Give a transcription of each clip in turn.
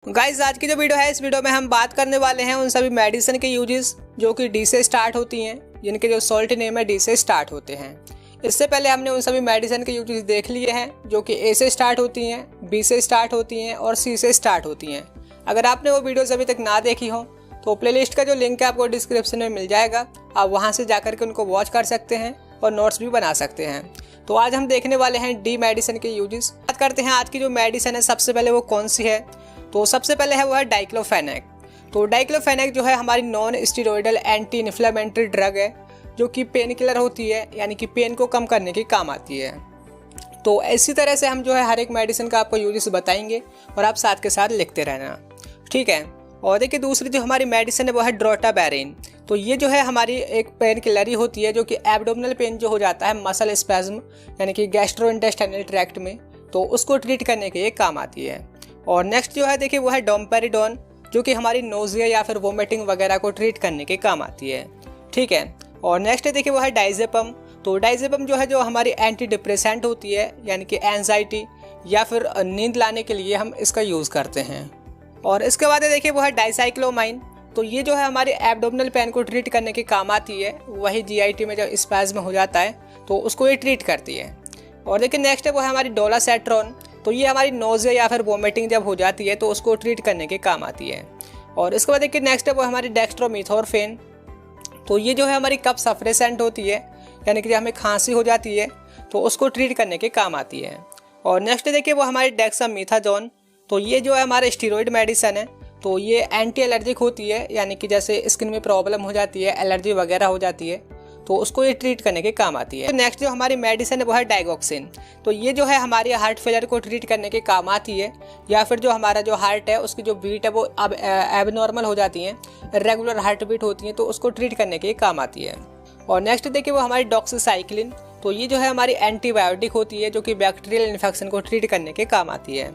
Guys आज की जो वीडियो है, इस वीडियो में हम बात करने वाले हैं उन सभी मेडिसिन के यूजेस जो कि डी से स्टार्ट होती हैं, जिनके जो सॉल्ट नेम है डी से स्टार्ट होते हैं। इससे पहले हमने उन सभी मेडिसिन के यूजेस देख लिए हैं जो कि ए से स्टार्ट होती हैं, बी से स्टार्ट होती हैं और सी से स्टार्ट होती हैं। अगर आपने वो वीडियोस अभी तक ना देखी हो तो प्लेलिस्ट का जो लिंक है आपको डिस्क्रिप्शन में मिल जाएगा, आप वहाँ से जाकर के उनको वॉच कर सकते हैं और नोट्स भी बना सकते हैं। तो आज हम देखने वाले हैं डी मेडिसिन के यूजेस। बात करते हैं आज की जो मेडिसिन है, सबसे पहले वो कौन सी है। तो सबसे पहले है वो है डाइक्लोफेनेक। तो डाइक्लोफेनेक जो है हमारी non steroidal anti inflammatory drug है जो कि पेन किलर होती है, यानी कि पेन को कम करने के काम आती है। तो इसी तरह से हम जो है हर एक मेडिसिन का आपको यूजेस बताएंगे और आप साथ के साथ लिखते रहना, ठीक है। और देखिए दूसरी जो हमारी मेडिसिन है वो है ड्रोटाबैरिन। तो ये जो है हमारी एक पेन किलर ही होती है जो कि एब्डोमिनल पेन जो हो जाता है मसल स्पैज्म यानी कि गैस्ट्रोइंटेस्टाइनल ट्रैक्ट में, तो उसको ट्रीट करने के लिए काम आती है। और नेक्स्ट जो है देखिए वो है डोम्पेरिडोन जो कि हमारी नोजिया या फिर वोमिटिंग वगैरह को ट्रीट करने के काम आती है, ठीक है। और नेक्स्ट देखिए वो है डाइजेपम। तो डाइजेपम जो है जो हमारी एंटी डिप्रेसेंट होती है, यानी कि एंजाइटी या फिर नींद लाने के लिए हम इसका यूज़ करते हैं। और इसके बाद देखिए वो है डाइसाइक्लोमाइन। तो ये जो है हमारे एब्डोमिनल पेन को ट्रीट करने के काम आती है, वही जीआईटी में जब स्पैज्म हो जाता है तो उसको ये ट्रीट करती है। और देखिए नेक्स्ट है वो है हमारी डोलासेट्रॉन। तो ये हमारी नोजिया या फिर वोमिटिंग जब हो जाती है तो उसको ट्रीट करने के काम आती है। और इसके बाद देखिए नेक्स्ट है वो हमारी डेक्स्ट्रोमिथोरफेन। तो ये जो है हमारी कफ सप्रेसेंट होती है, यानी कि जब हमें खांसी हो जाती है तो उसको ट्रीट करने के काम आती है। और नेक्स्ट देखिए वो हमारी डेक्सामीथाजोन। तो ये जो है हमारे स्टीरॉयड मेडिसिन है। तो ये एंटी एलर्जिक होती है, यानी कि जैसे स्किन में प्रॉब्लम हो जाती है, एलर्जी वगैरह हो जाती है तो उसको ये ट्रीट करने के काम आती है। तो नेक्स्ट जो हमारी मेडिसिन है वो है डाइगोक्सिन। तो ये जो है हमारे हार्ट फेलियर को ट्रीट करने के काम आती है, या फिर जो हमारा जो हार्ट है उसकी जो बीट है वो अब एबनॉर्मल हो जाती है, रेगुलर हार्ट बीट होती है, तो उसको ट्रीट करने के काम आती है। और नेक्स्ट देखिए वो हमारी डॉक्सीसाइक्लिन। तो ये जो है हमारी एंटीबायोटिक होती है जो कि बैक्टीरियल इन्फेक्शन को ट्रीट करने के काम आती है।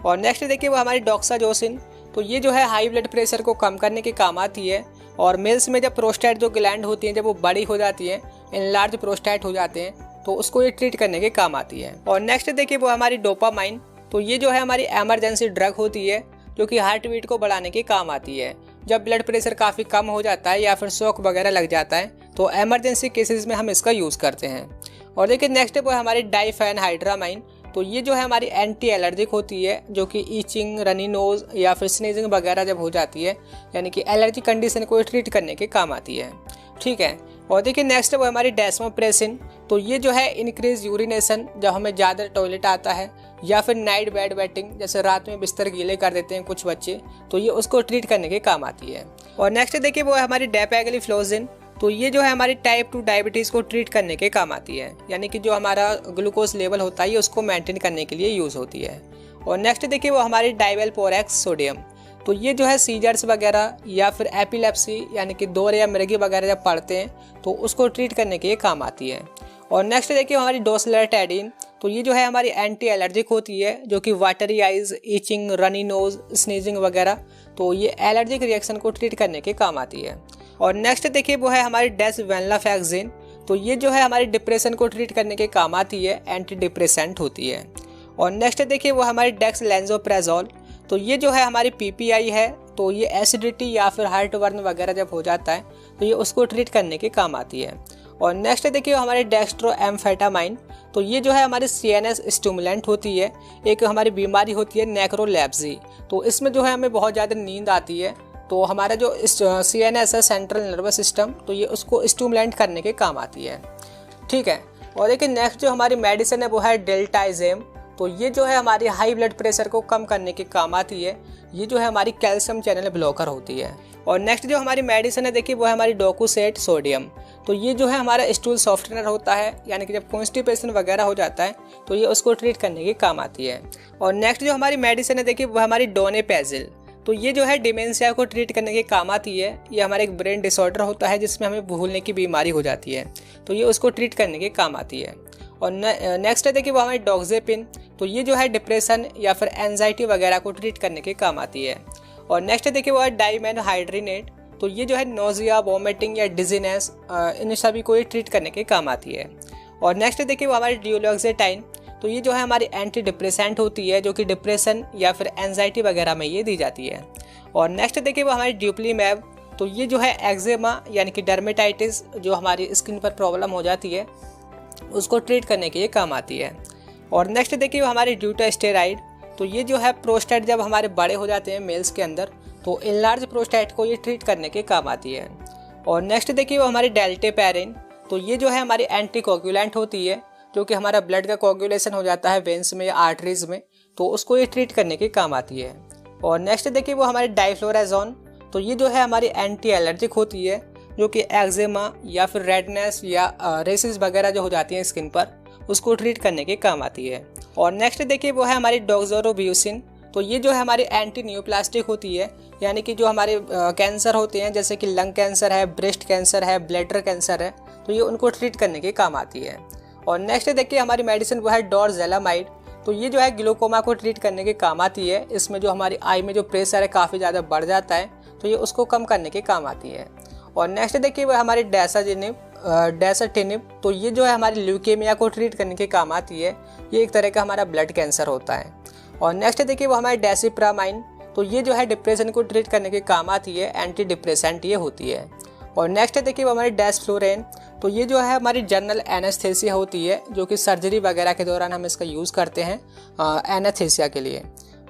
और नेक्स्ट देखिए वो हमारी डॉक्साजोसिन। तो ये जो है हाई ब्लड प्रेशर को कम करने के काम आती है। और मेल्स में जब प्रोस्टेट जो ग्लैंड होती हैं जब वो बड़ी हो जाती है, इनलार्ज प्रोस्टेट हो जाते हैं, तो उसको ये ट्रीट करने के काम आती है। और नेक्स्ट देखिए वो हमारी डोपामाइन। तो ये जो है हमारी एमरजेंसी ड्रग होती है जो कि हार्ट बीट को बढ़ाने के काम आती है। जब ब्लड प्रेशर काफ़ी कम हो जाता है या फिर शॉक वगैरह लग जाता है तो एमरजेंसी केसेस में हम इसका यूज़ करते हैं। और देखिए नेक्स्ट वो है हमारी डाइफेनहाइड्रामाइन। तो ये जो है हमारी एंटी एलर्जिक होती है जो कि ईचिंग, रनी नोज या फिर स्नीजिंग वगैरह जब हो जाती है, यानी कि एलर्जी कंडीशन को ट्रीट करने के काम आती है, ठीक है। और देखिए नेक्स्ट वो हमारी डेस्मोप्रेसिन। तो ये जो है इंक्रीज यूरिनेशन, जब हमें ज़्यादा टॉयलेट आता है या फिर नाइट बेड वेटिंग, जैसे रात में बिस्तर गीले कर देते हैं कुछ बच्चे, तो ये उसको ट्रीट करने के काम आती है। और नेक्स्ट देखिए वो है हमारी डेपेग्लिफ्लोजिन। तो ये जो है हमारी टाइप 2 डायबिटीज़ को ट्रीट करने के काम आती है, यानी कि जो हमारा ग्लूकोज लेवल होता है उसको मेंटेन करने के लिए यूज़ होती है। और नेक्स्ट देखिए वो हमारी डाइवेल्पोरेक्स सोडियम। तो ये जो है सीजर्स वगैरह या फिर एपिलेप्सी, यानी कि दौरे या मिर्गी वगैरह जब पड़ते हैं तो उसको ट्रीट करने के लिए काम आती है। और नेक्स्ट देखिए हमारी डोस्लेटेडिन। तो ये जो है हमारी एंटी एलर्जिक होती है जो कि watery eyes, itching, runny nose, sneezing वगैरह, तो ये एलर्जिक रिएक्शन को ट्रीट करने के काम आती है। और नेक्स्ट देखिए वो है हमारी डेसवेनलाफैक्सिन। तो ये जो है हमारी डिप्रेशन को ट्रीट करने के काम आती है, एंटी डिप्रेसेंट होती है। और नेक्स्ट देखिए वो हमारी डेक्सलेंजोप्रेजोल। तो ये जो है हमारी पीपीआई है। तो ये एसिडिटी या फिर हार्ट बर्न वगैरह जब हो जाता है तो ये उसको ट्रीट करने के काम आती है। और नेक्स्ट देखिए हमारी डेक्स्ट्रोएम्फेटामाइन। तो ये जो है हमारी सीएनएस स्टिमुलेंट होती है, एक हमारी बीमारी होती है नेक्रोलेप्सी। तो इसमें जो है हमें बहुत ज़्यादा नींद आती है, तो हमारा जो सीएनएस है, सेंट्रल नर्वस सिस्टम, तो ये उसको स्टिमुलेंट करने के काम आती है, ठीक है। और देखिए नेक्स्ट जो हमारी मेडिसिन है वो है डेल्टाइजेम। तो ये जो है हमारी हाई ब्लड प्रेशर को कम करने के काम आती है। ये जो है हमारी कैल्शियम चैनल ब्लॉकर होती है। और नेक्स्ट जो हमारी मेडिसिन है देखिए वो है हमारी डोकोसेट सोडियम। तो ये जो है हमारा स्टूल सॉफ्टनर होता है, यानी कि जब कॉन्स्टिपेशन वगैरह हो जाता है तो ये उसको ट्रीट करने के काम आती है। और नेक्स्ट जो हमारी मेडिसिन है देखिए वो हमारी डोनेपेजिल। तो ये जो है डिमेंशिया को ट्रीट करने के काम आती है। ये हमारा एक ब्रेन डिसऑर्डर होता है जिसमें हमें भूलने की बीमारी हो जाती है, तो ये उसको ट्रीट करने के काम आती है। और नेक्स्ट है देखिए वो हमारी डॉक्सेपिन। तो ये जो है डिप्रेशन या फिर एंजाइटी वगैरह को ट्रीट करने के काम आती है। और नेक्स्ट देखिए वो है डाइमेनहाइड्रिनेट। तो ये जो है नोजिया, वोमिटिंग या डिजीनेस, इन सभी को ये ट्रीट करने के काम आती है। और नेक्स्ट देखिए वो हमारी ड्यूलोक्सेटाइन। तो ये जो है हमारी एंटी डिप्रेसेंट होती है, जो कि डिप्रेशन या फिर एंजाइटी वगैरह में ये दी जाती है। और नेक्स्ट देखिए वो हमारी ड्यूप्लीमैब, तो ये जो है एक्जेमा यानी कि डर्मेटाइटिस जो हमारी स्किन पर प्रॉब्लम हो जाती है उसको ट्रीट करने के लिए काम आती है। और नेक्स्ट देखिए वो हमारी ड्यूटास्टेराइड, तो ये जो है प्रोस्टेट जब हमारे बड़े हो जाते हैं मेल्स के अंदर तो इनलार्ज प्रोस्टेट को ये ट्रीट करने के काम आती है। और नेक्स्ट देखिए वो हमारी डेल्टेपेरिन, तो ये जो है हमारी एंटीकोगुलेंट होती है, जो कि हमारा ब्लड का कोगुलेशन हो जाता है वेंस में या आर्टरीज में, तो उसको ये ट्रीट करने के काम आती है। और नेक्स्ट देखिए वो हमारी डाइफ्लोराजोन, तो ये जो है हमारी एंटी एलर्जिक होती है, जो कि एक्जेमा या फिर रेडनेस या रेसिस वगैरह जो हो जाती हैं स्किन पर उसको ट्रीट करने के काम आती है। और नेक्स्ट देखिए वो है हमारी डॉक्सोरोब्यूसिन, तो ये जो है हमारी एंटी न्यूप्लास्टिक होती है, यानी कि जो हमारे कैंसर होते हैं जैसे कि लंग कैंसर है, ब्रेस्ट कैंसर है, ब्लैडर कैंसर है, तो ये उनको ट्रीट करने के काम आती है। और नेक्स्ट देखिए हमारी मेडिसिन वो है डोरज़ेलामाइड, तो ये जो है ग्लूकोमा को ट्रीट करने के काम आती है। इसमें जो हमारी आई में जो प्रेशर है काफ़ी ज़्यादा बढ़ जाता है, तो ये उसको कम करने के काम आती है। और नेक्स्ट देखिए वो हमारी डेसाटिनिब, तो ये जो है हमारी ल्यूकेमिया को ट्रीट करने के काम आती है। ये एक तरह का हमारा ब्लड कैंसर होता है। और नेक्स्ट देखिए वो हमारी डेसिप्रामाइन, तो ये जो है डिप्रेशन को ट्रीट करने के काम आती है, एंटी डिप्रेसेंट ये होती है। और नेक्स्ट देखिए वो हमारी डेस्फ्लोरेन, तो ये जो है हमारी जनरल एनेस्थेसिया होती है, जो कि सर्जरी वगैरह के दौरान हम इसका यूज़ करते हैं एनेस्थेसिया के लिए।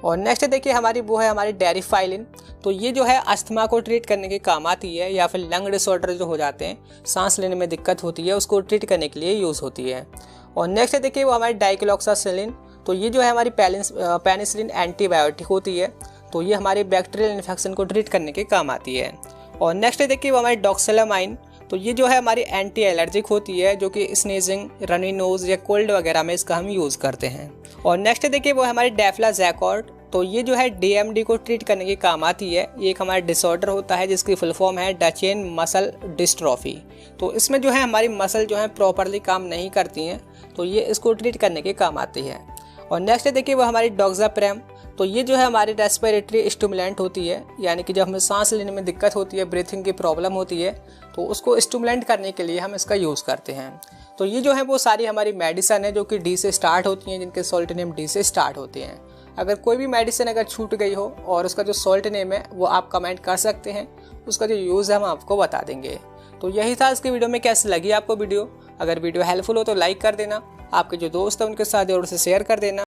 और नेक्स्ट देखिए हमारी वो है हमारी डेरिफाइलिन, तो ये जो है अस्थमा को ट्रीट करने के काम आती है, या फिर लंग डिसऑर्डर जो हो जाते हैं, सांस लेने में दिक्कत होती है, उसको ट्रीट करने के लिए यूज़ होती है। और नेक्स्ट देखिए वो हमारी डाइक्लोक्सासिलिन, तो ये जो है हमारी पेनिसिलिन एंटीबायोटिक होती है, तो ये हमारी बैक्टीरियल इन्फेक्शन को ट्रीट करने के काम आती है। और नेक्स्ट देखिए वो हमारी डॉक्सेलामाइन, तो ये जो है हमारी एंटी एलर्जिक होती है, जो कि स्नीजिंग, रनी नोज या कोल्ड वगैरह में इसका हम यूज़ करते हैं। और नेक्स्ट देखिए वो हमारी डेफ्लाजैकॉर्ट, तो ये जो है डीएमडी को ट्रीट करने के काम आती है। ये एक हमारा डिसऑर्डर होता है जिसकी फुल फॉर्म है डचेन मसल डिस्ट्रॉफी, तो इसमें जो है हमारी मसल जो है प्रॉपरली काम नहीं करती हैं, तो ये इसको ट्रीट करने के काम आती है। और नेक्स्ट देखिए वो हमारी डॉक्साप्रेम, तो ये जो है हमारी रेस्पिरेटरी स्टिमुलेंट होती है, यानी कि जब हमें सांस लेने में दिक्कत होती है, ब्रीथिंग की प्रॉब्लम होती है, तो उसको स्टिमुलेंट करने के लिए हम इसका यूज़ करते हैं। तो ये जो है वो सारी हमारी मेडिसिन है जो कि डी से स्टार्ट होती हैं, जिनके सॉल्ट नेम डी से स्टार्ट होते हैं। अगर कोई भी मेडिसिन अगर छूट गई हो और उसका जो सॉल्ट नेम है वो आप कमेंट कर सकते हैं, उसका जो यूज़ है हम आपको बता देंगे। तो यही था इसके वीडियो में। कैसी लगी आपको वीडियो? अगर वीडियो हेल्पफुल हो तो लाइक कर देना, आपके जो दोस्त हैं उनके साथ और उसे शेयर कर देना।